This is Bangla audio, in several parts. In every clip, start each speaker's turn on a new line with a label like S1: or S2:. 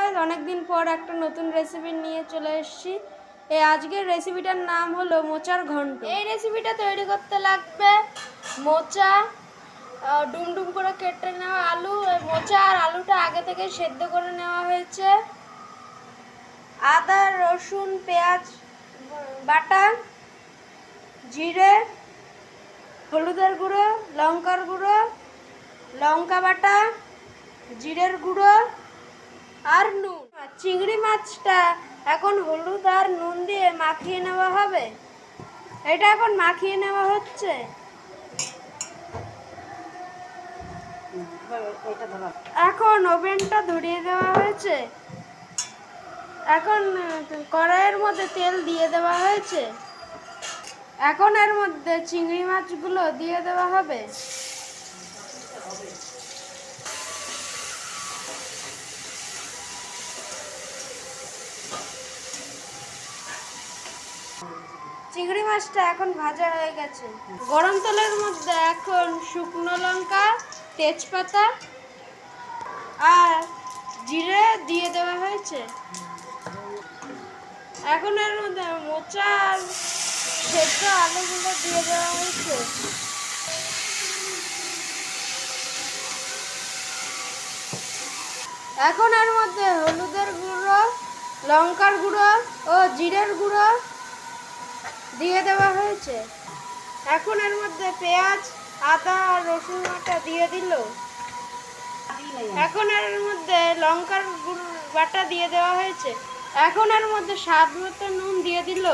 S1: গাইস, অনেকদিন পর একটা নতুন রেসিপি নিয়ে চলে এসেছি। এই আজকের রেসিপিটার নাম হলো মোচার ঘন্ট। এই রেসিপিটা তৈরি করতে লাগবে মোচা, ডুমডুম করে কেটে নেওয়া আলু। মোচা আর আলুটা আগে থেকে সেদ্ধ করে নেওয়া হয়েছে। আদা, রসুন, পেঁয়াজ বাটা, জিরে, হলুদের গুঁড়ো, লঙ্কার গুঁড়ো, লঙ্কা বাটা, জিরের গুঁড়ো আর নুন। চিংড়ি মাছটা এখন হলুদ আর নুন দিয়ে মাখিয়ে নেওয়া হবে। এটা এখন মাখিয়ে নেওয়া হচ্ছে। এখন ওভেনটা ধরিয়ে দেওয়া হয়েছে। এখন কড়াইয়ের মধ্যে তেল দিয়ে দেওয়া হয়েছে। এখন এর মধ্যে চিংড়ি মাছগুলো দিয়ে দেওয়া হবে। চিংড়ি মাছটা এখন ভাজা হয়ে গেছে। গরম তেলের মধ্যে এখন শুকনো লঙ্কা, তেজপাতা আর জিরে দিয়ে দেওয়া হয়েছে। এখন এর মধ্যে মোচা আর সেদ্ধ আলুগুলো দিয়ে দেওয়া হয়েছে। এখন এর মধ্যে হলুদের গুঁড়ো, লঙ্কার গুঁড়ো ও জিরের গুঁড়ো দিয়ে দেওয়া হয়েছে। এখন এর মধ্যে পেঁয়াজ, আদা আর রসুন বাটা দিয়ে দিল। এখন এর মধ্যে লঙ্কার বাটা দিয়ে দেওয়া হয়েছে। এখন এর মধ্যে স্বাদ মতো নুন দিয়ে দিল।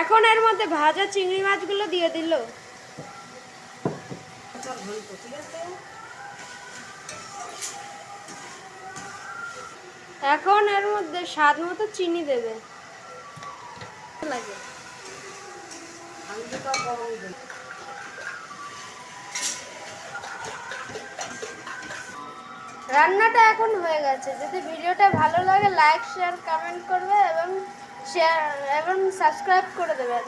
S1: এখন এর মধ্যে ভাজা চিংড়ি মাছগুলো দিয়ে দিল। এখন এর মধ্যে স্বাদ মতো চিনি দেবে। রান্নাটা এখন হয়ে গেছে। যদি ভিডিওটা ভালো লাগে লাইক, শেয়ার, কমেন্ট করবে এবং সাবস্ক্রাইব করে দেবেন।